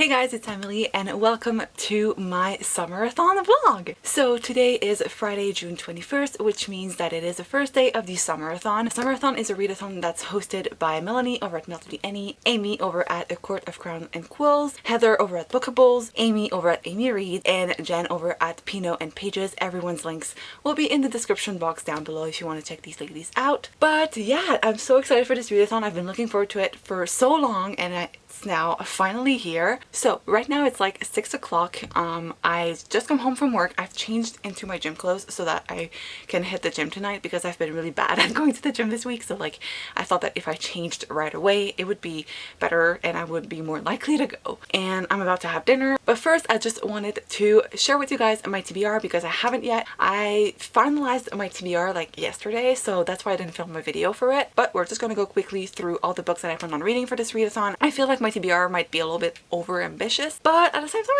Hey guys, it's Emily and welcome to my Summerathon vlog. So today is Friday, June 21st, which means that it is the first day of the Summerathon. Summerathon is a readathon that's hosted by Melanie over at Melody Any, Amy over at A Court of Crown and Quills, Heather over at Bookables, Amy over at Amy Reads, and Jen over at Pinot and Pages. Everyone's links will be in the description box down below if you want to check these ladies out. But yeah, I'm so excited for this readathon. I've been looking forward to it for so long and it's now finally here. So right now it's like 6 o'clock. I just come home from work. I've changed into my gym clothes so that I can hit the gym tonight because I've been really bad at going to the gym this week. So like I thought that if I changed right away it would be better and I would be more likely to go. And I'm about to have dinner. But first I just wanted to share with you guys my TBR because I haven't yet. I finalized my TBR like yesterday, so that's why I didn't film a video for it. But we're just gonna go quickly through all the books that I plan on reading for this readathon. I feel like my TBR might be a little bit over ambitious, but at the same time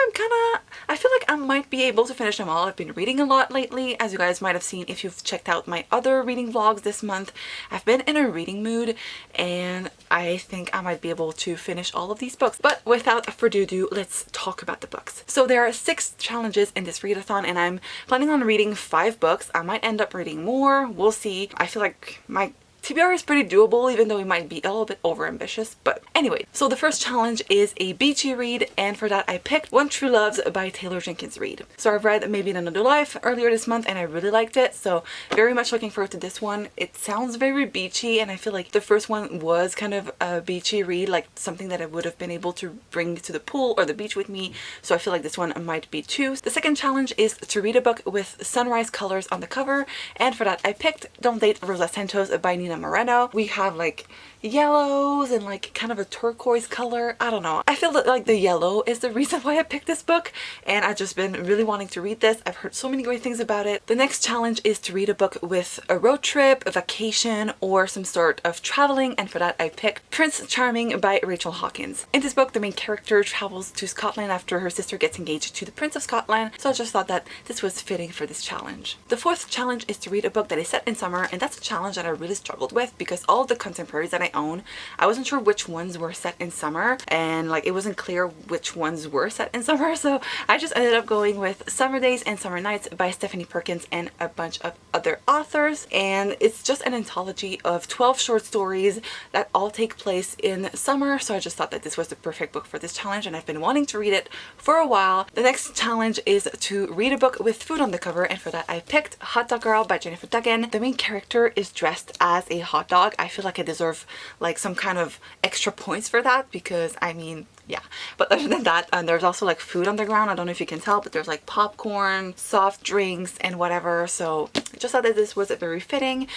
I feel like I might be able to finish them all. I've been reading a lot lately, as you guys might have seen if you've checked out my other reading vlogs this month. I've been in a reading mood and I think I might be able to finish all of these books. But without further ado, let's talk about the books. So there are 6 challenges in this readathon and I'm planning on reading 5 books. I might end up reading more, we'll see. I feel like my TBR is pretty doable even though it might be a little bit over ambitious. But anyway, so the first challenge is a beachy read, and for that I picked One True Loves by Taylor Jenkins Reid. So I've read Maybe in Another Life earlier this month and I really liked it, so very much looking forward to this one. It sounds very beachy and I feel like the first one was kind of a beachy read, like something that I would have been able to bring to the pool or the beach with me, so I feel like this one might be too. The second challenge is to read a book with sunrise colors on the cover, and for that I picked Don't Date Rosa Santos by Nina Moreno. We have like yellows and like kind of a turquoise color. I don't know. I feel that like the yellow is the reason why I picked this book and I've just been really wanting to read this. I've heard so many great things about it. The next challenge is to read a book with a road trip, a vacation, or some sort of traveling, and for that I picked Prince Charming by Rachel Hawkins. In this book the main character travels to Scotland after her sister gets engaged to the Prince of Scotland, so I just thought that this was fitting for this challenge. The fourth challenge is to read a book that is set in summer, and that's a challenge that I really struggled with because all the contemporaries that I own, I wasn't sure which ones were set in summer and like it wasn't clear which ones were set in summer, so I just ended up going with Summer Days and Summer Nights by Stephanie Perkins and a bunch of other authors, and it's just an anthology of 12 short stories that all take place in summer, so I just thought that this was the perfect book for this challenge and I've been wanting to read it for a while. The next challenge is to read a book with food on the cover, and for that I picked Hot Dog Girl by Jennifer Duggan. The main character is dressed as a hot dog. I feel like I deserve like some kind of extra points for that because I mean, yeah. But other than that, there's also like food on the ground. I don't know if you can tell, but there's like popcorn, soft drinks, and whatever. So I just thought that this was very fitting.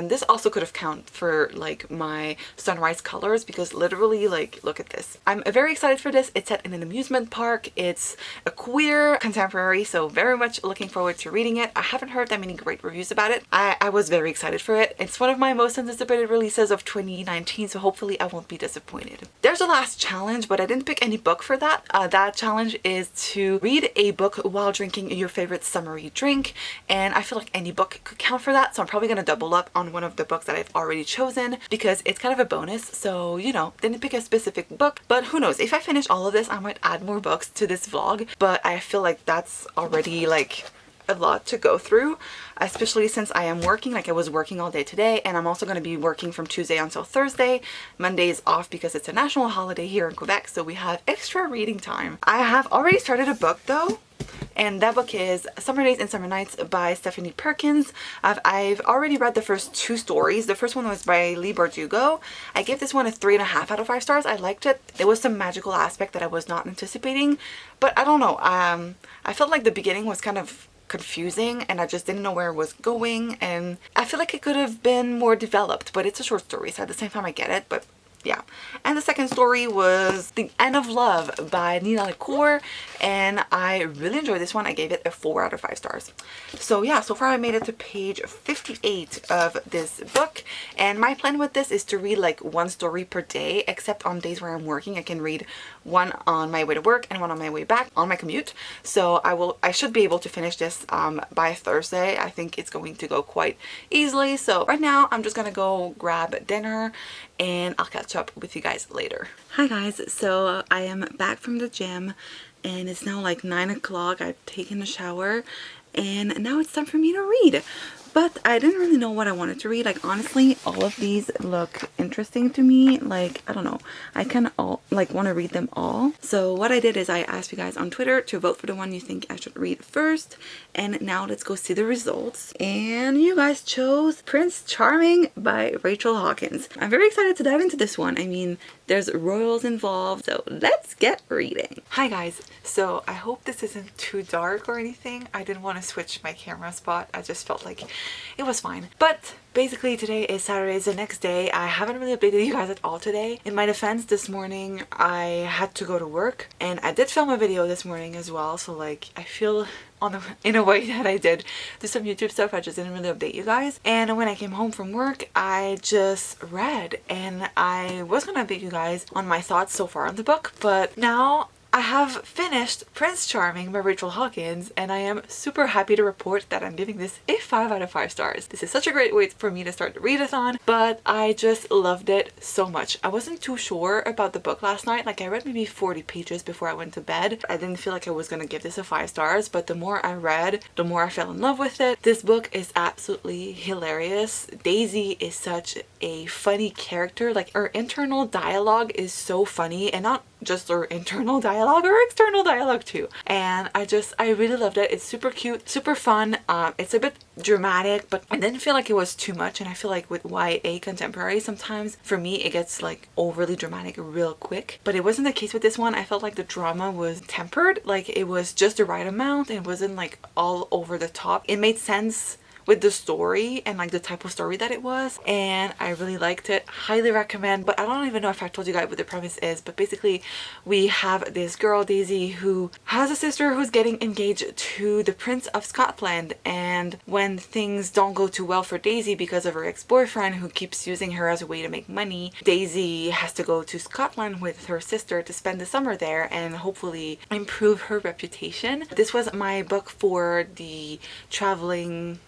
This also could have counted for like my sunrise colors because literally like look at this. I'm very excited for this. It's set in an amusement park. It's a queer contemporary, so very much looking forward to reading it. I haven't heard that many great reviews about it. I was very excited for it. It's one of my most anticipated releases of 2019, so hopefully I won't be disappointed. There's a last challenge, but I didn't pick any book for that. That challenge is to read a book while drinking your favorite summery drink, and I feel like any book could count for that, so I'm probably gonna double up on one of the books that I've already chosen because it's kind of a bonus. So you know, didn't pick a specific book, but who knows, if I finish all of this I might add more books to this vlog, but I feel like that's already like a lot to go through, especially since I am working. Like I was working all day today and I'm also going to be working from Tuesday until Thursday. Monday is off because it's a national holiday here in Quebec, so we have extra reading time. I have already started a book though, and that book is Summer Days and Summer Nights by Stephanie Perkins. I've already read the first 2 stories. The first one was by Lee Bardugo. I gave this one a 3.5 out of 5 stars. I liked it. There was some magical aspect that I was not anticipating, but I don't know. I felt like the beginning was kind of confusing and I just didn't know where it was going, and I feel like it could have been more developed, but it's a short story, so at the same time I get it. But yeah. And the second story was The End of Love by Nina LaCour, and I really enjoyed this one. I gave it a 4 out of 5 stars. So yeah, so far I made it to page 58 of this book, and my plan with this is to read like 1 story per day, except on days where I'm working I can read 1 on my way to work and 1 on my way back on my commute. So I should be able to finish this by Thursday. I think it's going to go quite easily. So right now I'm just gonna go grab dinner and I'll catch up with you guys later. Hi guys, so I am back from the gym and it's now like 9 o'clock. I've taken a shower and now it's time for me to read. But I didn't really know what I wanted to read. Like, honestly, all of these look interesting to me. Like, I don't know. I kind of all like want to read them all. So what I did is I asked you guys on Twitter to vote for the one you think I should read first. And now let's go see the results. And you guys chose Prince Charming by Rachel Hawkins. I'm very excited to dive into this one. I mean, there's royals involved, so let's get reading. Hi guys. So I hope this isn't too dark or anything. I didn't want to switch my camera spot. I just felt like it was fine. But basically today is Saturday, it's the next day. I haven't really updated you guys at all today. In my defense, this morning I had to go to work and I did film a video this morning as well. So like I feel in a way that I did do some YouTube stuff. I just didn't really update you guys. And when I came home from work, I just read and I was gonna update you guys on my thoughts so far on the book, but now I have finished Prince Charming by Rachel Hawkins and I am super happy to report that I'm giving this a 5 out of 5 stars. This is such a great way for me to start the readathon, but I just loved it so much. I wasn't too sure about the book last night. Like, I read maybe 40 pages before I went to bed. I didn't feel like I was gonna give this a 5 stars, but the more I read, the more I fell in love with it. This book is absolutely hilarious. Daisy is such a funny character. Like, her internal dialogue is so funny, and not just her internal dialogue, or external dialogue too. And I really loved it. It's super cute, super fun. It's a bit dramatic, but I didn't feel like it was too much. And I feel like with YA contemporary, sometimes for me it gets like overly dramatic real quick, but it wasn't the case with this one. I felt like the drama was tempered, like it was just the right amount. It wasn't like all over the top. It made sense with the story and like the type of story that it was, and I really liked it. Highly recommend. But I don't even know if I told you guys what the premise is, but basically we have this girl, Daisy, who has a sister who's getting engaged to the Prince of Scotland, and when things don't go too well for Daisy because of her ex-boyfriend who keeps using her as a way to make money, Daisy has to go to Scotland with her sister to spend the summer there and hopefully improve her reputation. This was my book for the traveling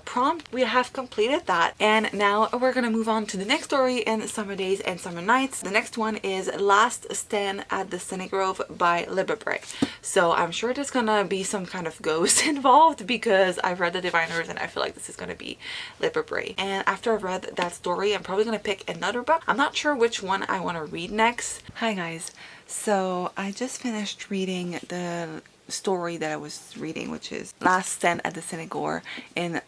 prompt. We have completed that, and now we're gonna move on to the next story in Summer Days and Summer Nights. The next one is Last Stand at the Cynic Grove by Boucher. So I'm sure there's gonna be some kind of ghost involved because I've read The Diviners and I feel like this is gonna be Boucher. And after I've read that story, I'm probably gonna pick another book. I'm not sure which one I want to read next. Hi guys, so I just finished reading the story that I was reading, which is Last Stand at the Cynic Grove in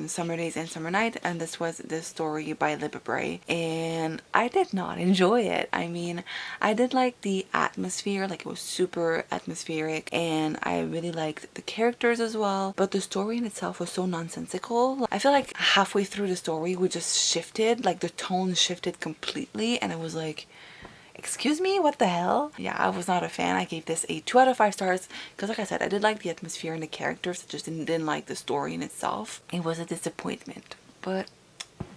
Summer Days and Summer Night, and this was the story by Boucher, and I did not enjoy it. I mean, I did like the atmosphere, like it was super atmospheric, and I really liked the characters as well, but the story in itself was so nonsensical. I feel like halfway through the story we just shifted, like the tone shifted completely, and it was like, excuse me, what the hell? Yeah, I was not a fan. I gave this a 2 out of 5 stars because, like I said, I did like the atmosphere and the characters. I just didn't like the story in itself. It was a disappointment, but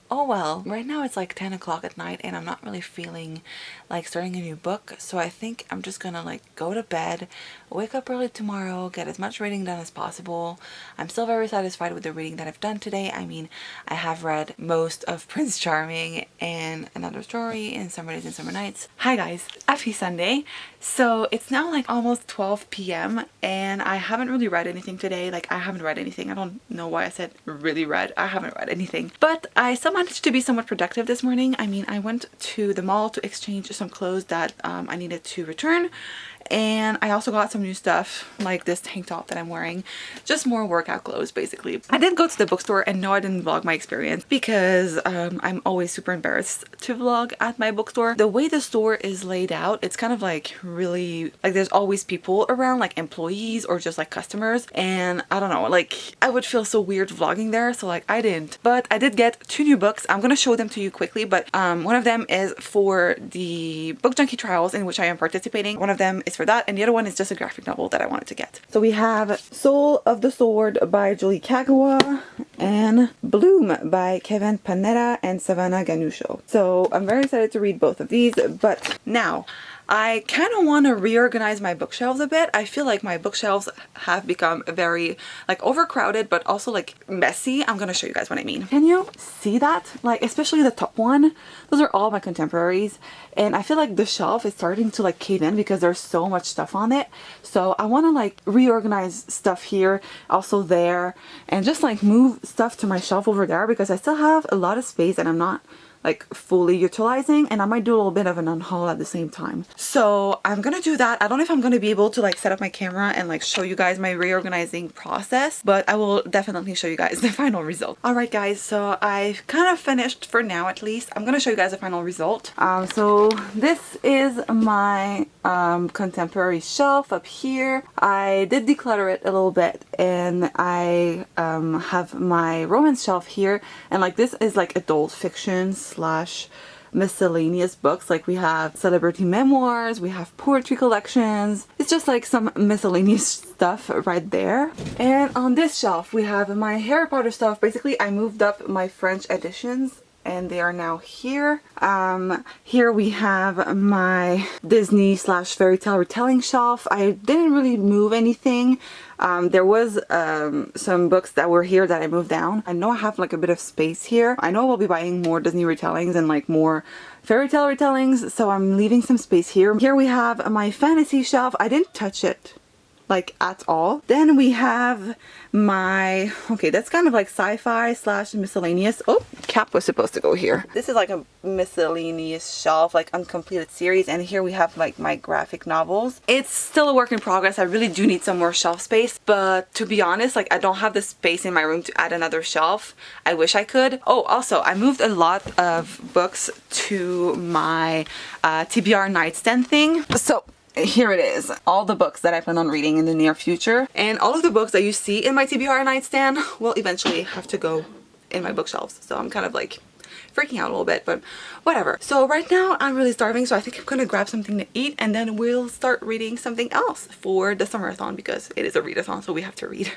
oh well. Right now it's like 10 o'clock at night and I'm not really feeling like starting a new book, so I think I'm just gonna like go to bed, wake up early tomorrow, get as much reading done as possible. I'm still very satisfied with the reading that I've done today. I mean, I have read most of Prince Charming and Another Story in Summer Days and Summer Nights. Hi guys, happy Sunday. So it's now like almost 12 p.m. and I haven't really read anything today. Like, I haven't read anything. I don't know why I said really read. I haven't read anything, but I still managed to be somewhat productive this morning. I mean, I went to the mall to exchange some clothes that I needed to return, and I also got some new stuff like this tank top that I'm wearing, just more workout clothes basically. I did go to the bookstore, and no, I didn't vlog my experience because I'm always super embarrassed to vlog at my bookstore. The way the store is laid out, it's kind of like really like there's always people around, like employees or just like customers, and I don't know, like I would feel so weird vlogging there, so like I didn't. But I did get 2 new books. I'm gonna show them to you quickly, but one of them is for the Book Junkie trials in which I am participating. One of them is for that, and the other one is just a graphic novel that I wanted to get. So we have Soul of the Sword by Julie Kagawa and Bloom by Kevin Panetta and Savannah Ganusho. So I'm very excited to read both of these, but now I kind of want to reorganize my bookshelves a bit. I feel like my bookshelves have become very like overcrowded, but also like messy. I'm gonna show you guys what I mean. Can you see that? Like especially the top one, those are all my contemporaries, and I feel like the shelf is starting to like cave in because there's so much stuff on it. So I want to like reorganize stuff here, also there, and just like move stuff to my shelf over there because I still have a lot of space and I'm not like fully utilizing, and I might do a little bit of an unhaul at the same time. So I'm gonna do that. I don't know if I'm gonna be able to like set up my camera and like show you guys my reorganizing process, but I will definitely show you guys the final result. All right guys, so I've kind of finished for now at least. I'm gonna show you guys the final result. So this is my contemporary shelf up here. I did declutter it a little bit, and I have my romance shelf here, and like this is like adult fiction slash miscellaneous books. Like we have celebrity memoirs, we have poetry collections. It's just like some miscellaneous stuff right there. And on this shelf we have my Harry Potter stuff. Basically I moved up my French editions and they are now here. Here we have my Disney slash fairy tale retelling shelf. I didn't really move anything. There was some books that were here that I moved down. I know I have like a bit of space here. I know I will be buying more Disney retellings and like more fairy tale retellings, so I'm leaving some space here. Here we have my fantasy shelf. I didn't touch it like at all. Then we have my, okay, that's kind of like sci-fi slash miscellaneous. Oh, cap was supposed to go here. This is like a miscellaneous shelf, like uncompleted series, and here we have like my graphic novels. It's still a work in progress. I really do need some more shelf space, but to be honest, like I don't have the space in my room to add another shelf. I wish I could. Oh, also I moved a lot of books to my TBR nightstand thing. So here it is, all the books that I plan on reading in the near future, and all of the books that you see in my TBR nightstand will eventually have to go in my bookshelves. So I'm kind of like freaking out a little bit, but whatever. So right now I'm really starving, so I think I'm gonna grab something to eat and then we'll start reading something else for the Summerathon because it is a readathon, so we have to read.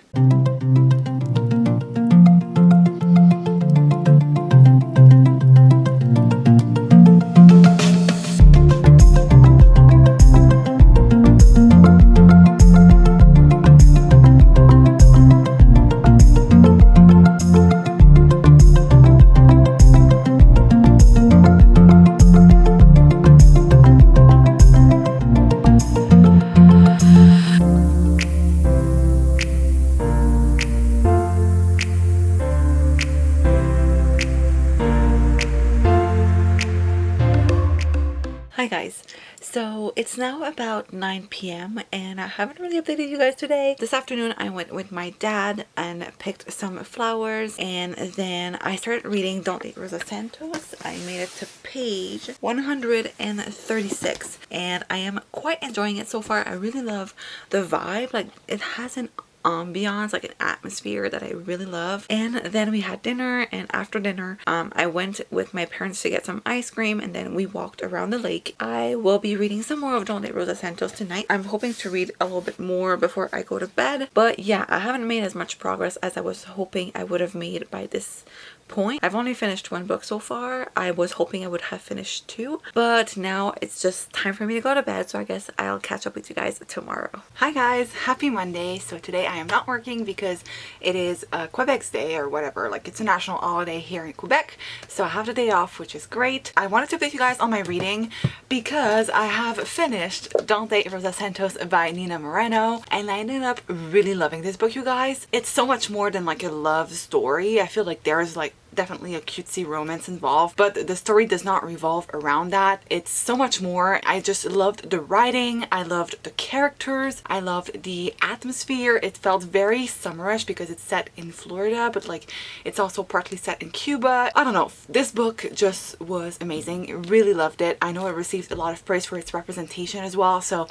Hi guys, so it's now about 9 p.m. and I haven't really updated you guys today. This afternoon I went with my dad and picked some flowers, and then I started reading Don't Date Rosa Santos. I made it to page 136 and I am quite enjoying it so far. I really love the vibe. Like it has an ambiance, like an atmosphere that I really love. And then we had dinner, and after dinner I went with my parents to get some ice cream, and then we walked around the lake. I will be reading some more of Don't Date Rosa Santos tonight. I'm hoping to read a little bit more before I go to bed, but yeah, I haven't made as much progress as I was hoping I would have made by this point. I've only finished one book so far. I was hoping I would have finished two, but now it's just time for me to go to bed, so I guess I'll catch up with you guys tomorrow. Hi guys, happy Monday. So today I am not working because it is Quebec's day or whatever, like it's a national holiday here in Quebec, so I have the day off, which is great. I wanted to update you guys on my reading because I have finished Don't Date Rosa Santos by Nina Moreno, and I ended up really loving this book, you guys. It's so much more than like a love story. I feel like there's like definitely a cutesy romance involved, but the story does not revolve around that. It's so much more. I just loved the writing, I loved the characters, I loved the atmosphere. It felt very summerish because it's set in Florida, but like it's also partly set in Cuba. I don't know, this book just was amazing. Really loved it. I know it received a lot of praise for its representation as well, so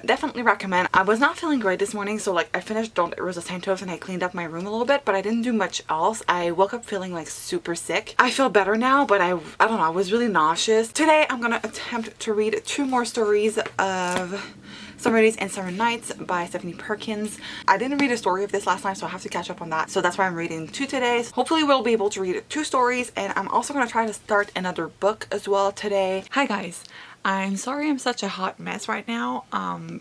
definitely recommend. I was not feeling great this morning, so like I finished Don't Date Rosa Santos and I cleaned up my room a little bit, but I didn't do much else. I woke up feeling like super sick. I feel better now, but I don't know, I was really nauseous. Today I'm gonna attempt to read 2 more stories of Summer Days and Summer Nights by Stephanie Perkins. I didn't read a story of this last time, so I have to catch up on that. So that's why I'm reading 2 today. So hopefully we'll be able to read 2 stories, and I'm also going to try to start another book as well today. Hi guys. I'm sorry I'm such a hot mess right now.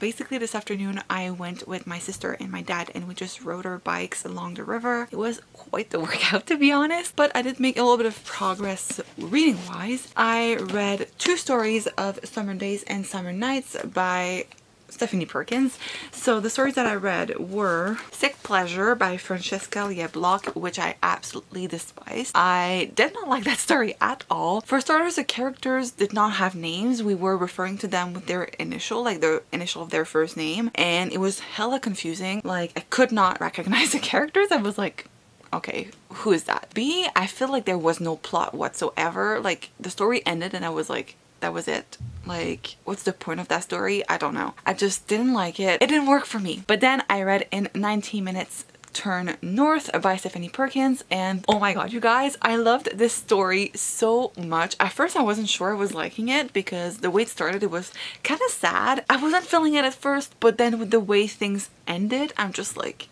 Basically this afternoon I went with my sister and my dad and we just rode our bikes along the river. It was quite the workout, to be honest, but I did make a little bit of progress reading wise. I read 2 stories of Summer Days and Summer Nights by Stephanie Perkins. So the stories that I read were Sick Pleasure by Francesca Lieblock, which I absolutely despise. I did not like that story at all. For starters, the characters did not have names. We were referring to them with their initial, like the initial of their first name, and it was hella confusing. Like, I could not recognize the characters. I was like, okay, who is that? B, I feel like there was no plot whatsoever. Like, the story ended and I was like, that was it. Like, what's the point of that story? I don't know. I just didn't like it. It didn't work for me. But then I read In 19 Minutes Turn North by Stephanie Perkins, and oh my god, you guys, I loved this story so much. At first I wasn't sure I was liking it because the way it started, it was kind of sad. I wasn't feeling it at first, but then with the way things ended, I'm just like,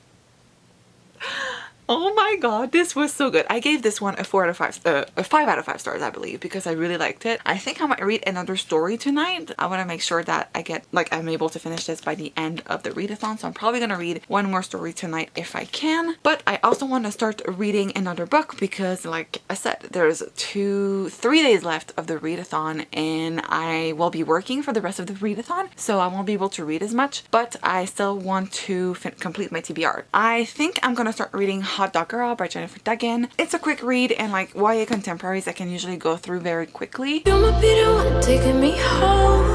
oh my god, this was so good. I gave this one a 5 out of 5 stars, I believe, because I really liked it. I think I might read another story tonight. I want to make sure that I get, like, I'm able to finish this by the end of the readathon, so I'm probably gonna read one more story tonight if I can. But I also want to start reading another book because, like I said, there's 3 days left of the readathon and I will be working for the rest of the readathon, so I won't be able to read as much, but I still want to complete my TBR. I think I'm gonna start reading Hot Dog Girl by Jennifer Duggan. It's a quick read, and like YA contemporaries I can usually go through very quickly. You might be the one taking me home.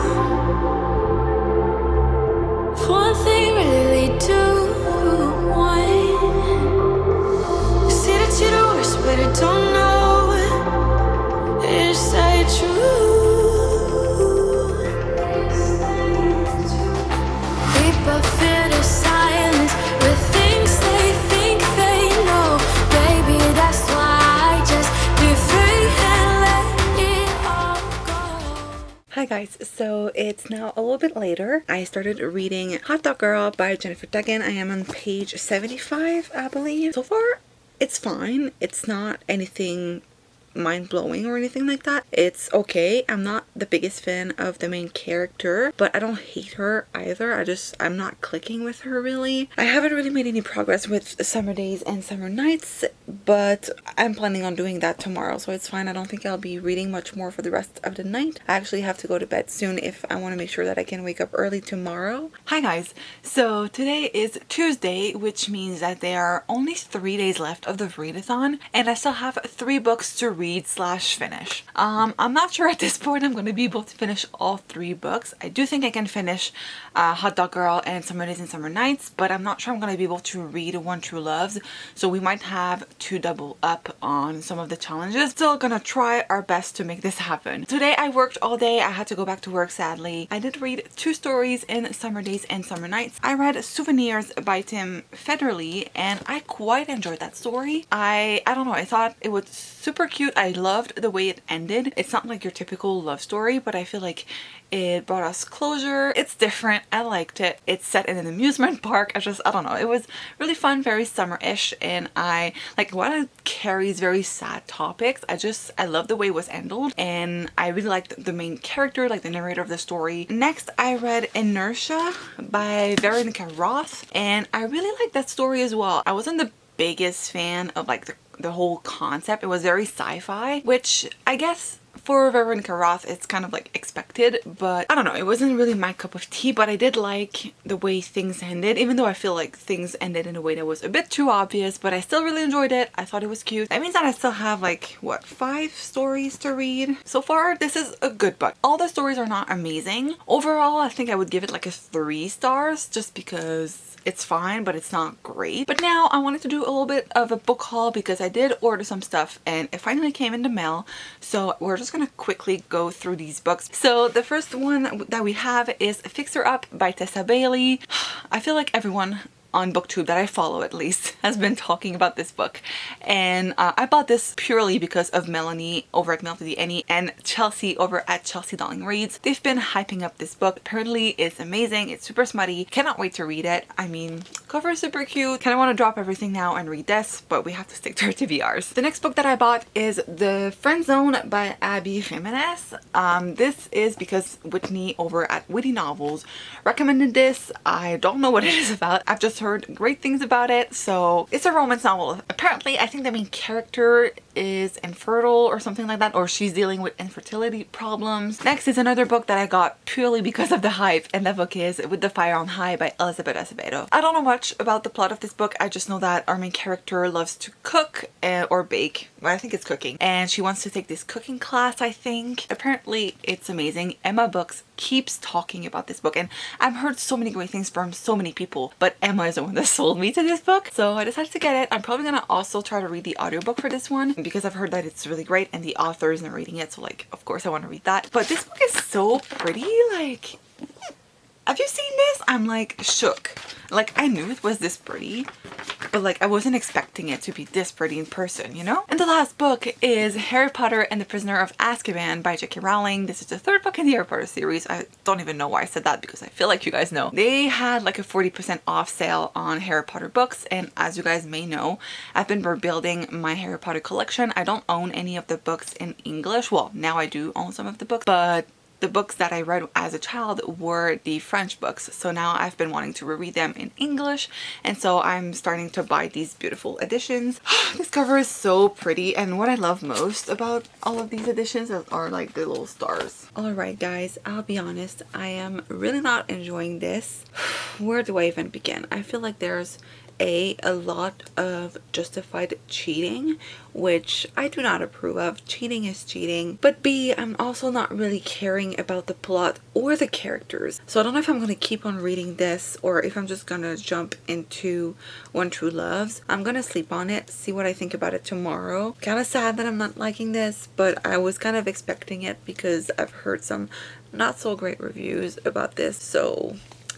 One thing really lead to one. See that you're the worst, but I don't know. Is that true? People fear the silence with things they think they know. Baby, that's why I just be free and let it all go. Hi guys, so it's now a little bit later. I started reading Hot Dog Girl by Jennifer Duggan. I am on page 75, I believe. So far, it's fine. It's not anything mind-blowing or anything like that. It's okay. I'm not the biggest fan of the main character, but I don't hate her either. I'm not clicking with her really. I haven't really made any progress with Summer Days and Summer Nights, but I'm planning on doing that tomorrow, so it's fine. I don't think I'll be reading much more for the rest of the night. I actually have to go to bed soon if I want to make sure that I can wake up early tomorrow. Hi guys, so today is Tuesday, which means that there are only 3 days left of the readathon, and I still have 3 books to read / finish. I'm not sure at this point I'm going to be able to finish all 3 books. I do think I can finish Hot Dog Girl and Summer Days and Summer Nights, but I'm not sure I'm going to be able to read One True Loves, so we might have to double up on some of the challenges. Still gonna try our best to make this happen. Today I worked all day. I had to go back to work, sadly. I did read 2 stories in Summer Days and Summer Nights. I read Souvenirs by Tim Federle and I quite enjoyed that story. I don't know, I thought it was super cute. I loved the way it ended. It's not like your typical love story, but I feel like it brought us closure. It's different. I liked it. It's set in an amusement park. I don't know. It was really fun, very summer-ish, and I like while it carries very sad topics, I love the way it was handled, and I really liked the main character, like the narrator of the story. Next, I read Inertia by Veronica Roth, and I really liked that story as well. I wasn't the biggest fan of like the whole concept. It was very sci-fi, which I guess for Veronica Roth it's kind of like expected, but I don't know, it wasn't really my cup of tea. But I did like the way things ended, even though I feel like things ended in a way that was a bit too obvious, but I still really enjoyed it. I thought it was cute. That means that I still have like, what, 5 stories to read? So far, this is a good book. All the stories are not amazing. Overall, I think I would give it like a 3 stars just because it's fine, but it's not great. But now I wanted to do a little bit of a book haul because I did order some stuff and it finally came in the mail. So we're just gonna quickly go through these books. So the first one that we have is Fix Her Up by Tessa Bailey. I feel like everyone on BookTube that I follow at least has been talking about this book, and I bought this purely because of Melanie over at Melody Annie and Chelsea over at Chelsea Darling Reads. They've been hyping up this book. Apparently it's amazing, it's super smutty, cannot wait to read it. I mean, cover is super cute. Kind of want to drop everything now and read this, but we have to stick to our TBRs. The next book that I bought is The Friend Zone by Abby Jimenez. This is because Whitney over at Witty Novels recommended this. I don't know what it is about. I've just heard great things about it. So it's a romance novel. Apparently, I think the main character is infertile or something like that, or she's dealing with infertility problems. Next is another book that I got purely because of the hype, and that book is With the Fire on High by Elizabeth Acevedo. I don't know much about the plot of this book. I just know that our main character loves to cook or bake. Well, I think it's cooking, and she wants to take this cooking class, I think. Apparently it's amazing. Emma Books keeps talking about this book, and I've heard so many great things from so many people, but Emma is the one that sold me to this book, so I decided to get it. I'm probably gonna also try to read the audiobook for this one because I've heard that it's really great and the author is narrating it, so like of course I want to read that. But this book is so pretty. Like, have you seen this? I'm like shook. Like, I knew it was this pretty, but like I wasn't expecting it to be this pretty in person, you know? And the last book is Harry Potter and the Prisoner of Azkaban by J.K. Rowling. This is the third book in the Harry Potter series. I don't even know why I said that because I feel like you guys know. They had like a 40% off sale on Harry Potter books, and as you guys may know, I've been rebuilding my Harry Potter collection. I don't own any of the books in English. Well, now I do own some of the books, but the books that I read as a child were the French books, so now I've been wanting to reread them in English, and so I'm starting to buy these beautiful editions. This cover is so pretty, and what I love most about all of these editions are like the little stars. Alright guys, I'll be honest, I am really not enjoying this. Where do I even begin? I feel like there's a lot of justified cheating, which I do not approve of. Cheating is cheating. But B, I'm also not really caring about the plot or the characters. So I don't know if I'm going to keep on reading this or if I'm just going to jump into One True Loves. I'm going to sleep on it, see what I think about it tomorrow. Kind of sad that I'm not liking this, but I was kind of expecting it because I've heard some not so great reviews about this. So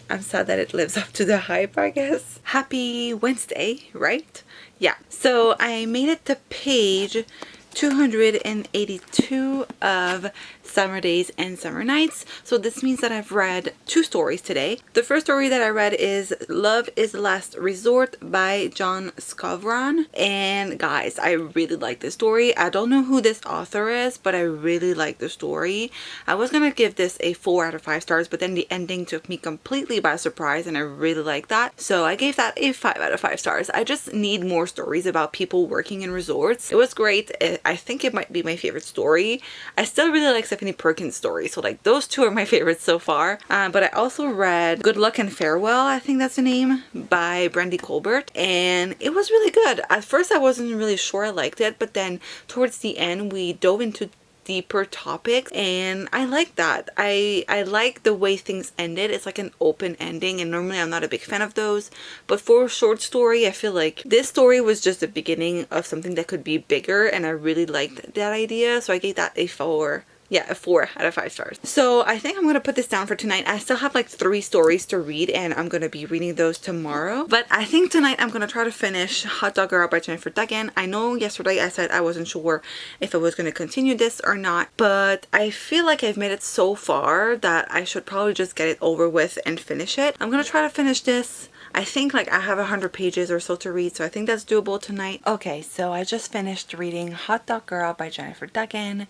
I'm sad that it lives up to the hype, I guess. Happy Wednesday, right? Yeah. So I made it to page 282 of Summer Days and Summer Nights. So this means that I've read 2 stories today. The first story that I read is Love is the Last Resort by John Scovron. And guys, I really like this story. I don't know who this author is, but I really like the story. I was gonna give this a 4 out of 5 stars, but then the ending took me completely by surprise and I really like that. So I gave that a 5 out of 5 stars. I just need more stories about people working in resorts. It was great. I think it might be my favorite story. I still really like Stephanie Perkins' story, so like those 2 are my favorites so far. But I also read Good Luck and Farewell, I think that's the name, by Brandy Colbert, and it was really good. At first I wasn't really sure I liked it, but then towards the end we dove into deeper topics and I like that. I like the way things ended. It's like an open ending, and normally I'm not a big fan of those, but for a short story I feel like this story was just the beginning of something that could be bigger, and I really liked that idea, so I gave that a 4. Yeah, a 4 out of 5 stars. So I think I'm going to put this down for tonight. I still have like 3 stories to read, and I'm going to be reading those tomorrow. But I think tonight I'm going to try to finish Hot Dog Girl by Jennifer Duggan. I know yesterday I said I wasn't sure if I was going to continue this or not, but I feel like I've made it so far that I should probably just get it over with and finish it. I'm going to try to finish this. I think like I have 100 pages or so to read, so I think that's doable tonight. Okay, so I just finished reading Hot Dog Girl by Jennifer Duggan,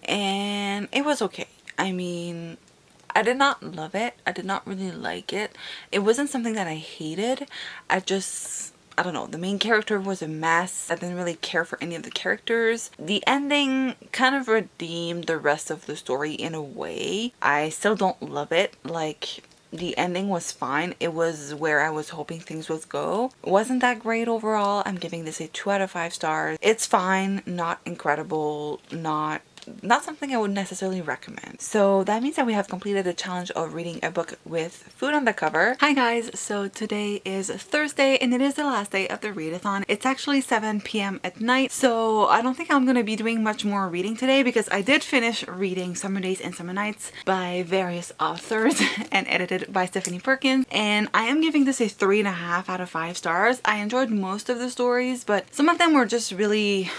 and it was okay. I mean, I did not love it. I did not really like it. It wasn't something that I hated. I don't know, the main character was a mess. I didn't really care for any of the characters. The ending kind of redeemed the rest of the story in a way. I still don't love it. Like, the ending was fine. It was where I was hoping things would go. It wasn't that great overall. I'm giving this a 2 out of 5 stars. It's fine, not incredible, not not something I would necessarily recommend. So that means that we have completed the challenge of reading a book with food on the cover. Hi guys, so today is Thursday and it is the last day of the readathon. It's actually 7 p.m. at night, so I don't think I'm gonna be doing much more reading today because I did finish reading Summer Days and Summer Nights by various authors and edited by Stephanie Perkins, and I am giving this a 3.5 out of 5 stars. I enjoyed most of the stories, but some of them were just really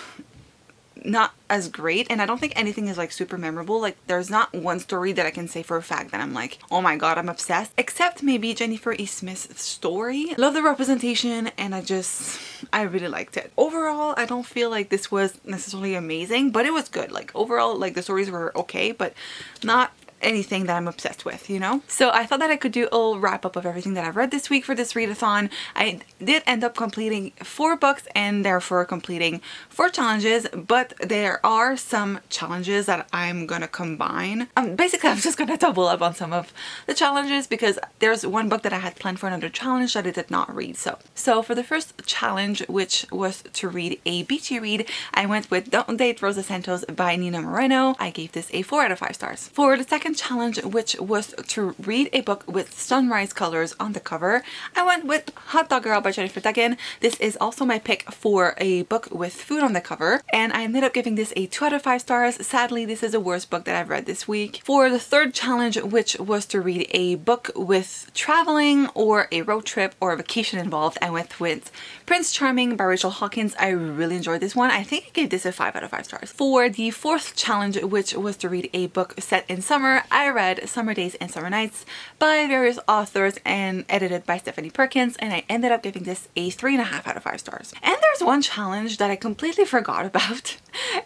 not as great, and I don't think anything is like super memorable. Like there's not one story that I can say for a fact that I'm like, oh my god, I'm obsessed, except maybe Jennifer E. Smith's story. Love the representation, and I really liked it. Overall, I don't feel like this was necessarily amazing, but it was good. Like overall, like the stories were okay, but not anything that I'm obsessed with, you know? So I thought that I could do a little wrap up of everything that I've read this week for this readathon. I did end up completing 4 books and therefore completing 4 challenges, but there are some challenges that I'm gonna combine. Basically, I'm just gonna double up on some of the challenges because there's one book that I had planned for another challenge that I did not read. So for the first challenge, which was to read a beachy read, I went with Don't Date Rosa Santos by Nina Moreno. I gave this a 4 out of 5 stars. For the second challenge, which was to read a book with sunrise colors on the cover, I went with Hot Dog Girl by Jennifer Duggan. This is also my pick for a book with food on the cover, and I ended up giving this a 2 out of 5 stars. Sadly, this is the worst book that I've read this week. For the third challenge, which was to read a book with traveling or a road trip or a vacation involved, I went with Prince Charming by Rachel Hawkins. I really enjoyed this one. I think I gave this a 5 out of 5 stars. For the fourth challenge, which was to read a book set in summer, I read Summer Days and Summer Nights by various authors and edited by Stephanie Perkins, and I ended up giving this a 3.5 out of 5 stars. And there's one challenge that I completely forgot about,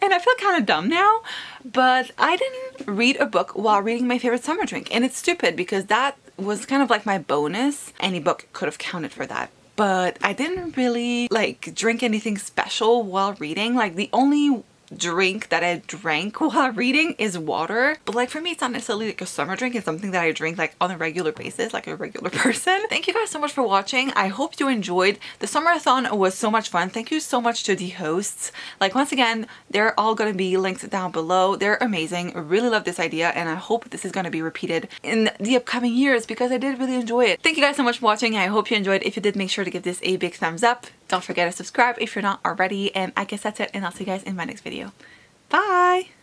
and I feel kind of dumb now, but I didn't read a book while reading my favorite summer drink, and it's stupid because that was kind of like my bonus. Any book could have counted for that. But I didn't really like drink anything special while reading. Like the only drink that I drank while reading is water, but like for me it's not necessarily like a summer drink. It's something that I drink like on a regular basis, like a regular person. Thank you guys so much for watching. I hope you enjoyed. The Summerathon was so much fun. Thank you so much to the hosts. Like once again, they're all gonna be linked down below. They're amazing. Really love this idea, and I hope this is gonna be repeated in the upcoming years because I did really enjoy it. Thank you guys so much for watching. I hope you enjoyed. If you did, make sure to give this a big thumbs up. Don't forget to subscribe if you're not already, and I guess that's it, and I'll see you guys in my next video. Bye!